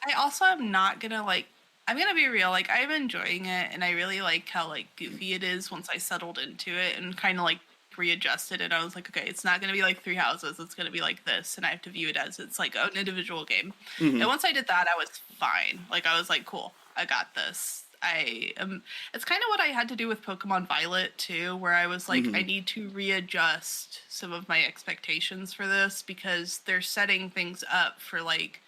I also am not gonna like. I'm gonna be real. Like I'm enjoying it, and I really like how like goofy it is once I settled into it and kind of like readjusted it. I was like, okay, it's not gonna be like Three Houses. It's gonna be like this, and I have to view it as it's like an individual game. Mm-hmm. And once I did that, I was fine. Like I was like, cool, I got this. I am. It's kind of what I had to do with Pokemon Violet too, where I was like, I Mm-hmm. need to readjust some of my expectations for this because they're setting things up for like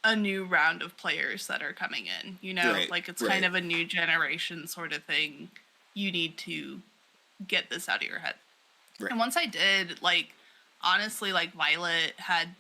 a new round of players that are coming in, you know? Right. Like it's kind Right. of a new generation sort of thing. You need to get this out of your head. Right. And once I did, like honestly, like Violet had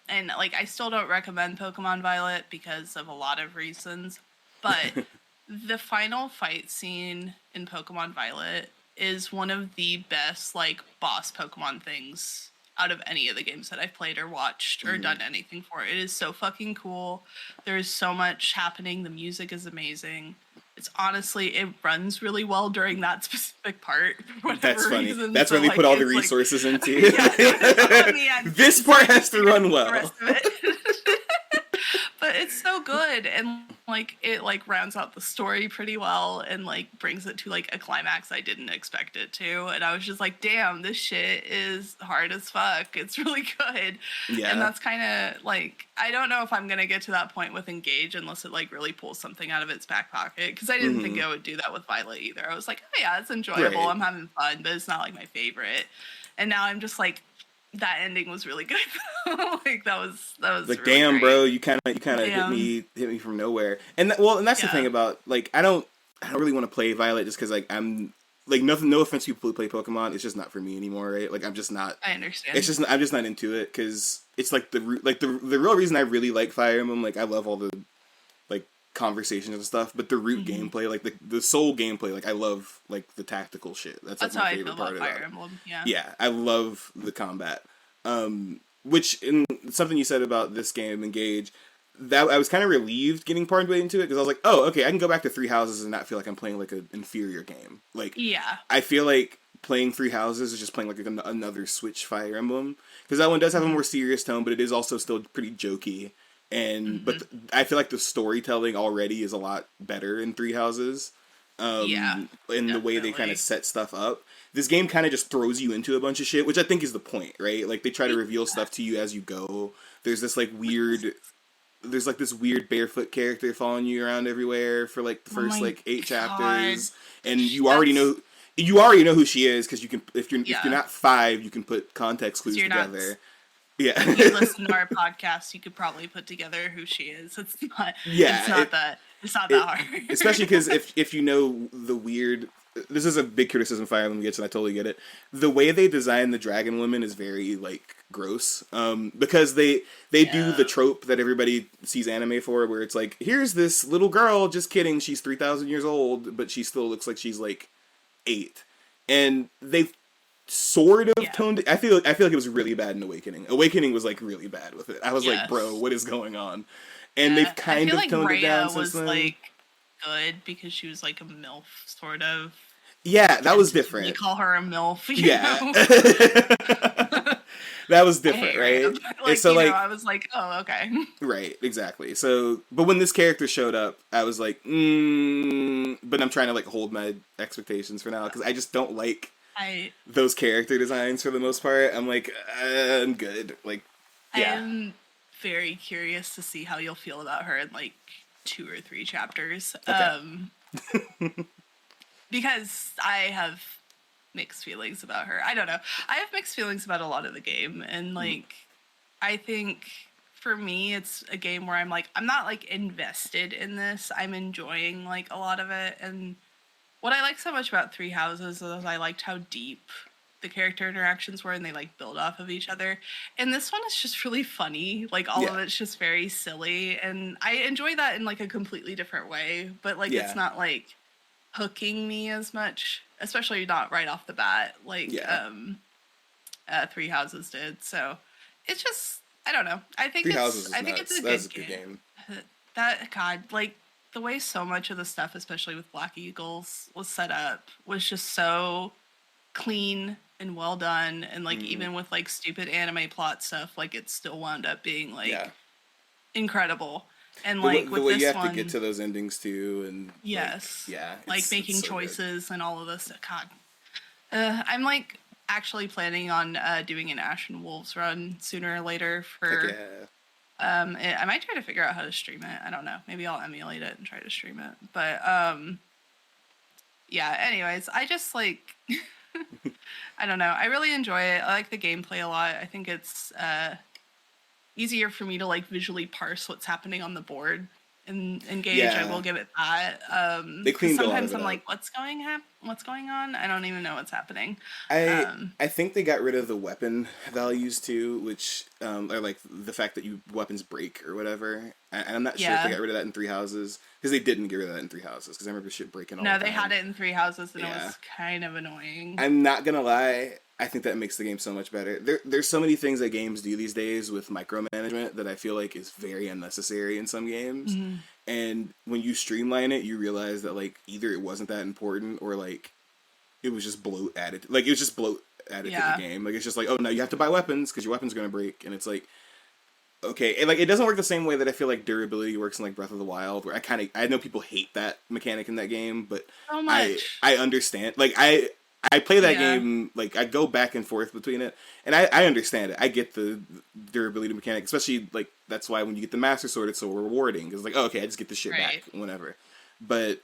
and like I still don't recommend Pokemon Violet because of a lot of reasons, but the final fight scene in Pokemon Violet is one of the best like boss Pokemon things out of any of the games that I've played or watched or Mm-hmm. done anything for. It is so fucking cool. There's so much happening. The music is amazing. It's honestly it runs really well during that specific part for That's whatever funny. reason. That's So where they put like all the it's like resources into. yeah, oh man. This So part you has to figure run out the well. rest of it. But it's so good and like it like rounds out the story pretty well and like brings it to like a climax I didn't expect it to, and I was just like, damn, this shit is hard as fuck. It's really good. And Yeah. that's kind of like I don't know if I'm gonna get to that point with Engage unless it like really pulls something out of its back pocket, because I didn't think Mm-hmm. I would do that with Violet either. I was like, oh yeah, it's enjoyable, Right. I'm having fun, but it's not like my favorite. And now I'm just like, that ending was really good. Like that was Like, really damn, great. bro, you kind of Damn. hit me from nowhere. And and that's the thing Yeah. about, like, I don't really want to play Violet just because, like, I'm like, nothing, no offense to people who play Pokemon, it's just not for me anymore, right? Like, I'm just not. I It's understand. just I'm just not into it because it's like the real reason I really like Fire Emblem. Like, I love all the like conversations and stuff, but the root Hmm. gameplay, like the soul gameplay, like I love like the tactical shit. That's like That's my how I feel favorite part about about Fire it. Emblem. Yeah. Yeah, I love the combat. Which in something you said about this game, Engage, that I was kind of relieved getting part way into it because I was like, oh, okay, I can go back to Three Houses and not feel like I'm playing like an inferior game. Like, Yeah. I feel like playing Three Houses is just playing like another Switch Fire Emblem because that one does have a Hmm. more serious tone, but it is also still pretty jokey. And Hmm. I feel like the storytelling already is a lot better in Three Houses, Yeah. in the way they kind of Definitely. set stuff up. This game kind of just throws you into a bunch of shit, which I think is the point, right? Like, they try to reveal stuff to you as you go. There's this like Which is weird there's like this weird barefoot character following you around everywhere for like the oh first my like 8 god. chapters, and That's you already know who she is because you can, if you're yeah. not 5, you can put context Because clues you're not. together. Yeah. If you listen to our podcast, you could probably put together who she is. It's not. It's Yeah, not that. It's not it that especially because hard. if you know the weird, this is a big criticism Fire Emblem gets, and I totally get it. The way they design the dragon woman is very like gross, because they do Yeah. the trope that everybody sees anime for, where it's like, here's this little girl, just kidding, she's 3,000 years old, but she still looks like she's like 8, and they sort of Yeah. toned it. I feel like it was really bad in Awakening. Awakening was like really bad with it. I was like, bro, Yes. what is going on? And they've Yeah. I kind feel of like toned it down Rhea since was then. like good because she was like a MILF sort of. Yeah, that was Tentatively different. call her a MILF, you Yeah. know? That was I different, hate Rhea. right? But And like, so you know, like, I was like, oh, okay. right, exactly. So, but when this character showed up, I was like, but I'm trying to like hold my expectations for now because I just don't like I those character designs for the most part. I'm like, I'm good. Like, I yeah. am very curious to see how you'll feel about her in like 2 or 3 chapters. Okay. Because I have mixed feelings about her. I don't know. I have mixed feelings about a lot of the game, and Mhm. like I think for me it's a game where I'm like I'm not like invested in this. I'm enjoying like a lot of it, and what I like so much about Three Houses is I liked how deep the character interactions were and they like build off of each other. And this one is just really funny. Like all of Yeah. it's just very silly, and I enjoy that in like a completely different way, but like it's Yeah. not like hooking me as much, especially not right off the bat like Yeah. Three Houses did. So it's just I don't know. I think Three it's Houses is I think it's nuts. a That was good a good game. game. That god, like the way so much of the stuff, especially with Black Eagles, was set up was just so clean and well done, and like Hmm. even with like stupid anime plot stuff, like it still wound up being Yeah. like incredible. And The, like the with way this you have one, to get to those endings too, and yes, yeah, like making so good. choices and all of this. God, I'm like actually planning on doing an Ash and Wolves run sooner or later Heck for yeah. I might try to figure out how to stream it. I don't know. Maybe I'll emulate it and try to stream it. But yeah, anyways, I just like I don't know. I really enjoy it. I like the gameplay a lot. I think it's easier for me to like visually parse what's happening on the board and engage. I will Yeah, give it that. they Because cleaned a lot of sometimes it I'm up. like, what's going on? I don't even know what's happening. I Um, I think they got rid of the weapon values too, which are like the fact that you weapons break or whatever. And I'm not sure if they yeah. got rid of that in Three Houses because they didn't get rid of that in Three Houses because I remember shit breaking all No, the they had time. it in three houses and it Yeah, was kind of annoying. I'm not gonna lie. I think that makes the game so much better. There's so many things that games do these days with micromanagement that I feel like is very unnecessary in some games. Mhm. And when you streamline it, you realize that like either it wasn't that important or like it was just bloat added. Like it was just bloat added to the Yeah. game. Like it's just like, oh, now you have to buy weapons because your weapon's gonna break, and it's like, okay, and like it doesn't work the same way that I feel like durability works in like Breath of the Wild, where I know people hate that mechanic in that game, but So I much. I understand. Like I play that Yeah. game, like I go back and forth between it, and I understand it. I get the durability mechanic, especially like that's why when you get the Master Sword, it's so rewarding. It's like, oh, okay, I just get the shit back Right. whenever. But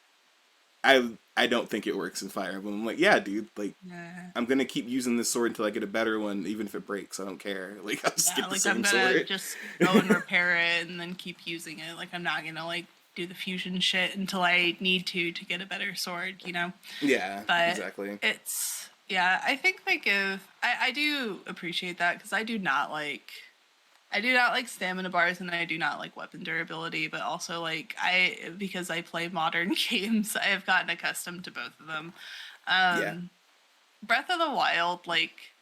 I don't think it works in Fire Emblem. I'm like, yeah, dude, like Yeah. I'm gonna keep using this sword until I get a better one, even if it breaks. I don't care. Like I'll just Yeah, get the like I'm same gonna sword. just go and repair it and then keep using it. Like I'm not gonna like do the fusion shit until I need to get a better sword, you know? Yeah, But exactly. it's yeah, I think they give I do appreciate that because I do not like stamina bars and I do not like weapon durability, but also like because I play modern games, I have gotten accustomed to both of them. Yeah. Um Breath of the Wild like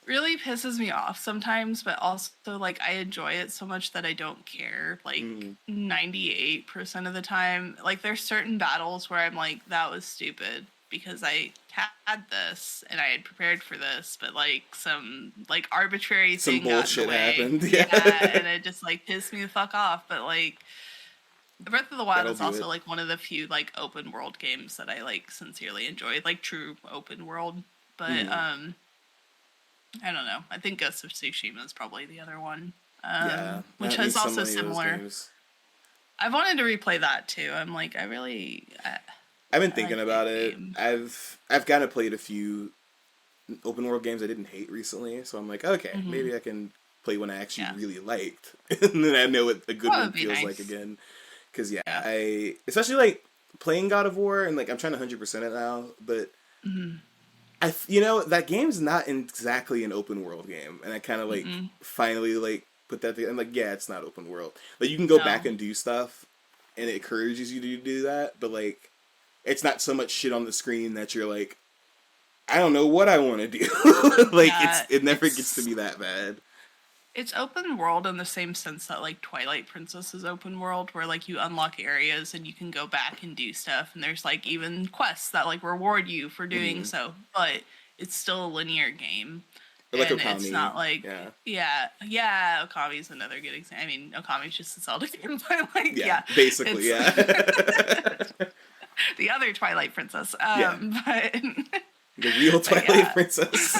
really pisses me off sometimes, but also like I enjoy it so much that I don't care like Mm. 98% of the time. Like there's certain battles where I'm like that was stupid because I had this and I had prepared for this, but like some like arbitrary Some thing got in the bullshit way. happened. Yeah, Yeah. and it just like pissed me the fuck off, but like Breath of the Wild That'll is do also it. like one of the few like open world games that I like sincerely enjoy, like true open world. But Mm. I don't know. I think Ghost of Tsushima is probably the other one, Yeah. which There's is so also many of those similar. games. I've wanted to replay that too. I'm like, I've been I thinking like that about it. game. I've kind of played a few open world games I didn't hate recently, so I'm like, okay, Hmm. maybe I can play one I actually Yeah, really liked, and then I know what a good that one would be feels like nice. again. Because yeah, Yeah. I especially like playing God of War, and like I'm trying to 100% it now, but Hmm. you know that game's not exactly an open world game, and I kind of like Mm-mm. finally like put that together. I'm like, yeah, it's not open world. Like you can go back No. and do stuff, and it encourages you to do that, but like it's not so much shit on the screen that you're like, I don't know what I want to do. Like Yeah, it never gets to be that bad. it's open world in the same sense that like Twilight Princess is open world, where like you unlock areas and you can go back and do stuff, and there's like even quests that like reward you for doing Hmm. so. But it's still a linear game, Or like and it's Okami, not like yeah, yeah. Okami's another good example. I mean, Okami's just a Zelda game, but like yeah, yeah, basically, it's yeah, the other Twilight Princess. yeah, But the real but Twilight yeah. Princess.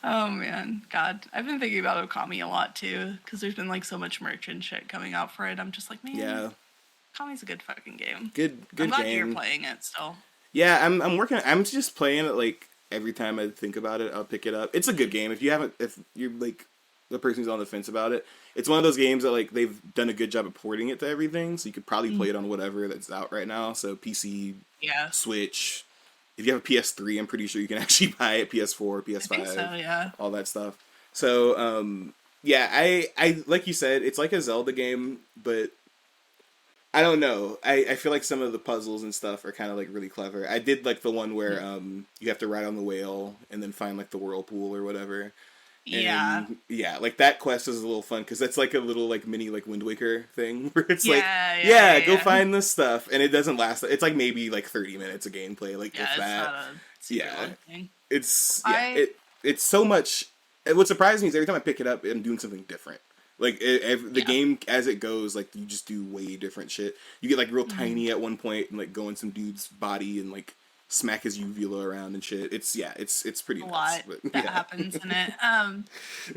Oh man, God, I've been thinking about Okami a lot too, because there's been like so much merch and shit coming out for it. I'm just like, man, Yeah, Okami's a good fucking game. I'm good glad you're game. playing it still. Yeah, I'm working. I'm just playing it like every time I think about it, I'll pick it up. It's a good game. If you haven't, if you're like the person who's on the fence about it, it's one of those games that like they've done a good job of porting it to everything. So you could probably Mm, play it on whatever that's out right now. So PC, yeah, Switch. If you have a PS3, I'm pretty sure you can actually buy it. PS4, I think so. PS5, Yeah. all that stuff. So yeah, I like you said, it's like a Zelda game, but I don't know. I feel like some of the puzzles and stuff are kind of like really clever. I did like the one where you have to ride on the whale and then find like the whirlpool or whatever. Yeah. And yeah, like that quest is a little fun because that's like a little like mini like Wind Waker thing where it's like, Yeah. Yeah. yeah, Yeah. go Yeah. find this stuff, and it doesn't last. It's like maybe like 30 minutes of gameplay, like Yeah. if It's that. not a super Yeah, long thing. it's yeah, I it's so much. What surprises me is every time I pick it up, I'm doing something different. Like the game as it goes, like you just do way different shit. You get like real tiny at one point and like go in some dude's body and like smack his uvula around and shit. It's pretty A nuts, lot but, that happens in it.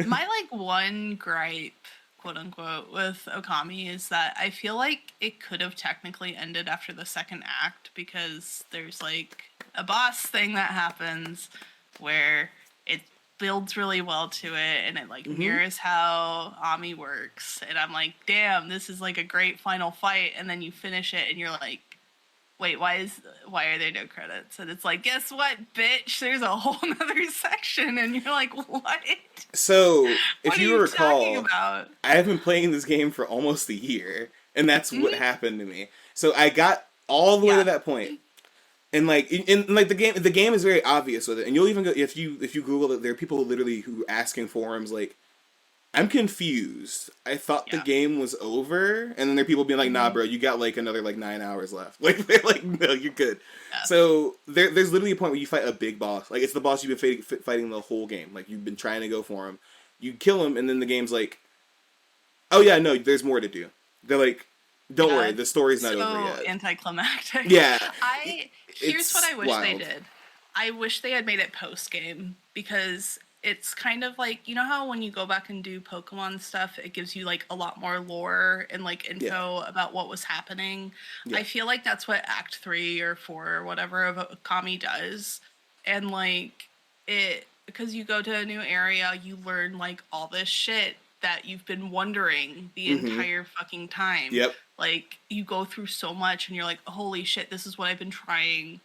My like one gripe, quote unquote, with Okami is that I feel like it could have technically ended after the second act because there's like a boss thing that happens where it builds really well to it and it like mirrors how Ami works, and I'm like, damn, this is like a great final fight, and then you finish it and you're like, wait, why are there no credits? And it's like, guess what, bitch? There's a whole nother section, and you're like, what? So, if what you are you recall, talking about? I have been playing this game for almost a year, and that's what happened to me. So I got all the way to that point, and like, the game is very obvious with it, and you'll even go if you Google it, there are people literally who ask in forums like, I'm confused. I thought the game was over, and then there are people being like, "Nah, bro, you got like another like 9 hours left." Like they're like, "No, you're good." Yeah. So there's literally a point where you fight a big boss. Like it's the boss you've been fighting the whole game. Like you've been trying to go for him. You kill him, and then the game's like, "Oh yeah, no, there's more to do." They're like, "Don't worry, the story's not over yet." Anticlimactic. Yeah. Here's what I wish they did. I wish they had made it post game because it's kind of like, you know how when you go back and do Pokemon stuff, it gives you like a lot more lore and like info about what was happening. Yeah. I feel like that's what Act 3 or 4 or whatever of Okami does. And like it, because you go to a new area, you learn like all this shit that you've been wondering the entire fucking time. Yep. Like you go through so much and you're like, holy shit, this is what I've been trying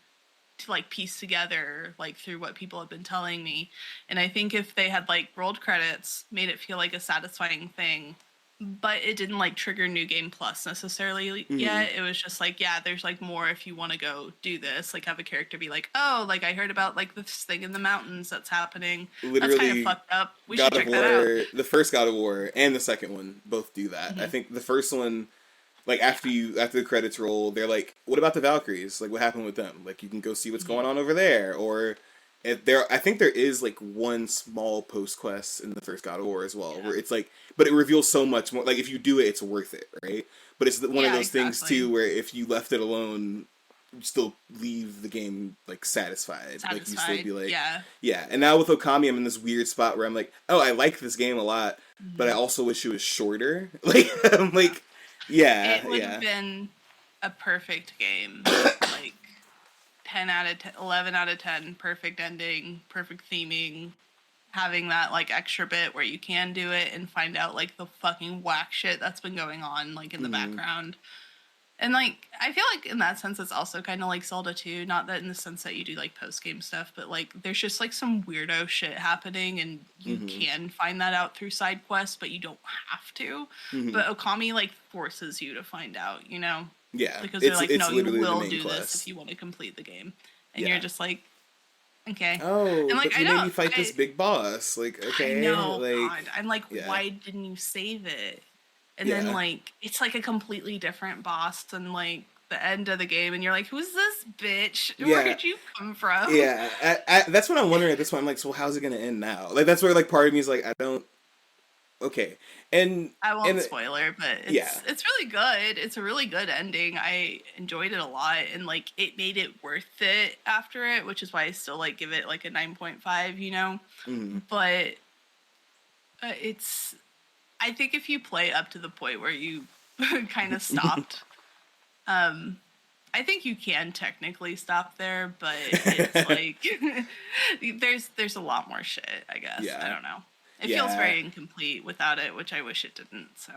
to like piece together like through what people have been telling me. And I think if they had like rolled credits, made it feel like a satisfying thing, but it didn't like trigger New Game Plus necessarily yet. It was just like, yeah, there's like more if you want to go do this, like have a character be like, oh, like I heard about like this thing in the mountains that's happening. Literally, that's kind of fucked up. We God should check of War, that out. the first God of War and the second one both do that. I think the first one, like after the credits roll, they're like, "What about the Valkyries? Like, what happened with them? Like, you can go see what's going on over there." Or, I think there is like one small post quest in the first God of War as well, where it's like, but it reveals so much more. Like, if you do it, it's worth it, right? But it's one of those things too, where if you left it alone, you still leave the game like satisfied. Like you still be like, yeah. And now with Okami, I'm in this weird spot where I'm like, oh, I like this game a lot, but I also wish it was shorter. Like, I'm like. Yeah, it would have been a perfect game. Like 10 out of 10, 11 out of 10, perfect ending, perfect theming, having that like extra bit where you can do it and find out like the fucking whack shit that's been going on like in the background. And like I feel like in that sense it's also kind of like Zelda 2, not that in the sense that you do like post game stuff, but like there's just like some weirdo shit happening and you can find that out through side quests, but you don't have to. But Okami like forces you to find out, you know? Yeah. Because they're like, no, you will do this if you want to complete the game. And you're just like, okay. Oh, and like, but you made me fight this big boss. Like, okay. I know, like, God. I'm like, why didn't you save it? And then, like, it's, like, a completely different boss than, like, the end of the game. And you're like, who's this bitch? Where did you come from? Yeah. That's what I'm wondering at this point. I'm like, so how's it going to end now? Like, that's where, like, part of me is like, I don't... Okay. And... I won't spoiler, but it's really good. It's a really good ending. I enjoyed it a lot. And, like, it made it worth it after it, which is why I still, like, give it, like, a 9.5, you know? But it's... I think if you play up to the point where you kind of stopped, I think you can technically stop there, but it's like there's a lot more shit, I guess. Yeah. I don't know. It feels very incomplete without it, which I wish it didn't. So.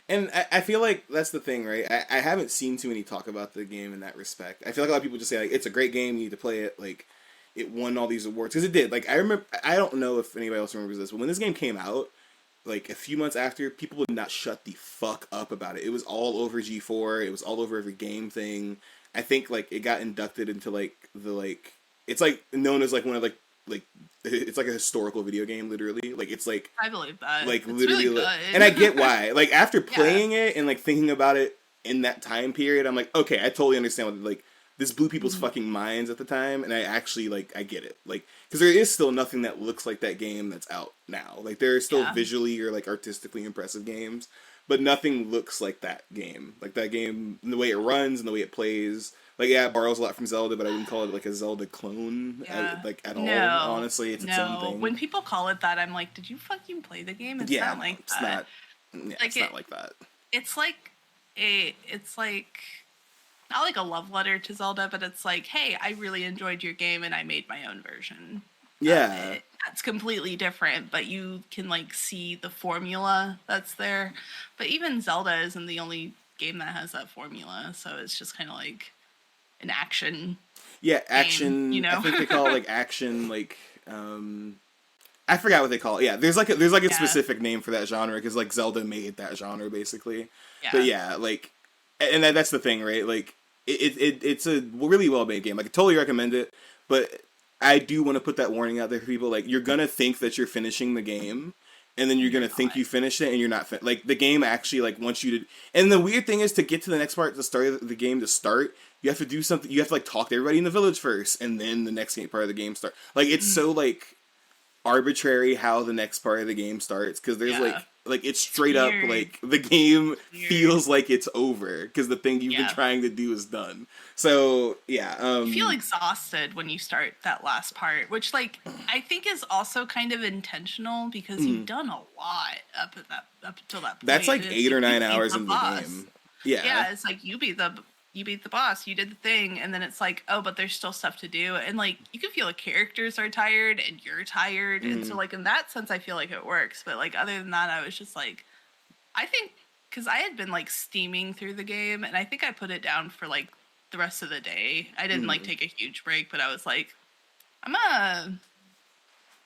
And I feel like that's the thing, right? I haven't seen too many talk about the game in that respect. I feel like a lot of people just say like it's a great game, you need to play it, like it won all these awards because it did. Like I remember, I don't know if anybody else remembers this, but when this game came out. Like, a few months after, people would not shut the fuck up about it. It was all over G4. It was all over every game thing. I think, like, it got inducted into, like, the, like... It's, like, known as, like, one of, like... It's, like, a historical video game, literally. Like, it's, like... I believe that. Like, it's literally... really good. And I get why. Like, after playing it and, like, thinking about it in that time period, I'm like, okay, I totally understand what, like... this blew people's fucking minds at the time, and I actually, like, I get it. Like, because there is still nothing that looks like that game that's out now. Like, there are still visually or, like, artistically impressive games, but nothing looks like that game. Like, that game, the way it runs and the way it plays. Like, yeah, it borrows a lot from Zelda, but I wouldn't call it, like, a Zelda clone, at all. Honestly, it's its own thing. When people call it that, I'm like, did you fucking play the game? It's not like it's that. It's not like that. It's like not like a love letter to Zelda, but it's like, hey, I really enjoyed your game and I made my own version. Yeah. That's completely different, but you can, like, see the formula that's there. But even Zelda isn't the only game that has that formula, so it's just kind of like an action. Yeah, action. Game, you know? I think they call it, like, action, like, I forgot what they call it. Yeah, there's like a specific name for that genre, because, like, Zelda made that genre, basically. Yeah. But yeah, like, and that's the thing, right? Like, it's a really well-made game. Like, I totally recommend it, but I do want to put that warning out there for people. Like, you're gonna think that you're finishing the game, and then you're gonna think you finished it, and you're not. Like, the game actually, like, wants you to. And the weird thing is, to get to the next part, the start of the game to start, you have to do something. You have to, like, talk to everybody in the village first, and then the next part of the game starts. Like, it's so, like, arbitrary how the next part of the game starts, because there's like it's straight up like the game feels like it's over because the thing you've been trying to do is done. So you feel exhausted when you start that last part, which, like, I think is also kind of intentional, because you've done a lot up until that point. That's like 8 or 9 hours in the game. Yeah, it's like you beat the boss, you did the thing, and then it's like, oh, but there's still stuff to do, and, like, you can feel the characters are tired and you're tired, and so, like, in that sense I feel like it works. But, like, other than that, I was just like, I think, because I had been, like, steaming through the game, and I think I put it down for, like, the rest of the day. I didn't like take a huge break, but I was like, I'm gonna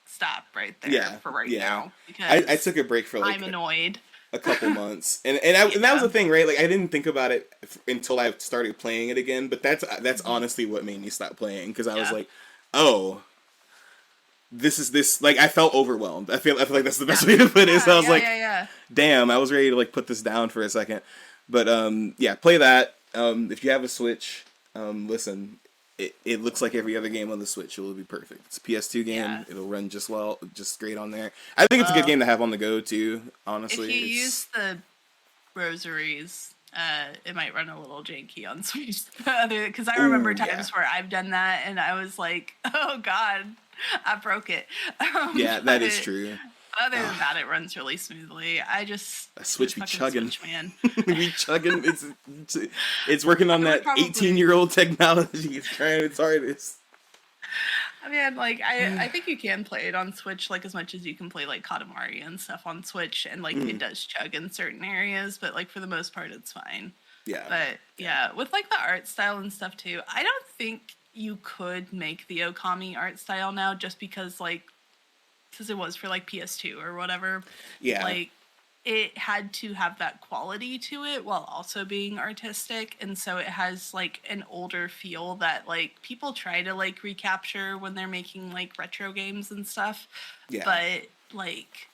stop right there for right now, because I took a break for, like, I'm annoyed. A couple months, and that was the thing, right? Like, I didn't think about it until I started playing it again, but that's honestly what made me stop playing, because I was like, oh, this like, I felt overwhelmed. I feel like that's the best way to put it. So I was like, damn, I was ready to, like, put this down for a second. But play that. If you have a Switch, listen, it looks like every other game on the Switch. It will be perfect. It's a PS2 game. Yeah. It'll run just great on there. I think it's a good game to have on the go too, honestly. If you use the rosaries, it might run a little janky on Switch. Because I remember times where I've done that and I was like, oh god, I broke it. That is true. Other than that, it runs really smoothly. A Switch be chugging. Switch, man. Be chugging. It's working on that 18-year-old technology. It's trying its hardest. I mean, like, I think you can play it on Switch, like, as much as you can play, like, Katamari and stuff on Switch, and, like, it does chug in certain areas, but, like, for the most part, it's fine. Yeah. But, with, like, the art style and stuff, too, I don't think you could make the Okami art style now, just because, like, because it was for, like, PS2 or whatever. Yeah. Like, it had to have that quality to it while also being artistic, and so it has, like, an older feel that, like, people try to, like, recapture when they're making, like, retro games and stuff. Yeah. But, like,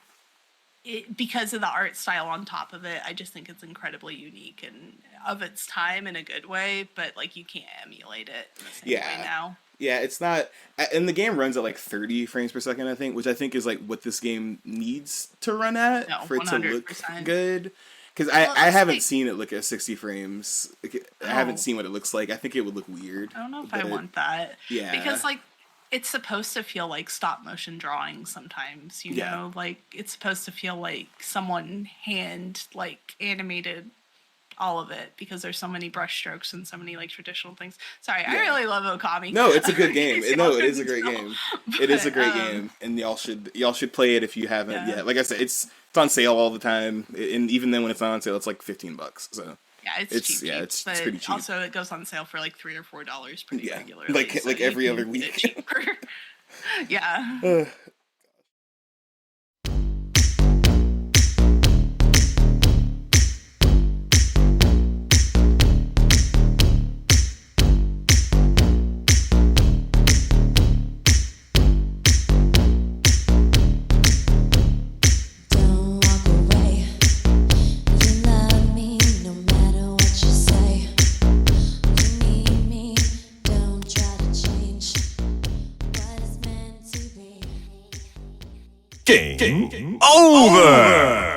because of the art style on top of it, I just think it's incredibly unique and of its time in a good way, but, like, you can't emulate it in the same way now. Yeah, it's not, and the game runs at, like, 30 frames per second, I think, which I think is, like, what this game needs to run at for it to look good. Because I haven't seen it look at 60 frames. I haven't seen what it looks like. I think it would look weird. I don't know if I want that. Yeah. Because, like, it's supposed to feel like stop motion drawing sometimes, you know? Like, it's supposed to feel like someone like, animated all of it, because there's so many brush strokes and so many, like, traditional things. Sorry, I really love Okami. No, it's a good game. No, it is a great game. It is a great game, and y'all should play it if you haven't yet. Like I said, it's on sale all the time, and even then when it's not on sale, it's like $15. So yeah, it's cheap. Yeah, it's pretty cheap. Also, it goes on sale for like $3 or $4 pretty regularly. Like every other week. Yeah. Game over!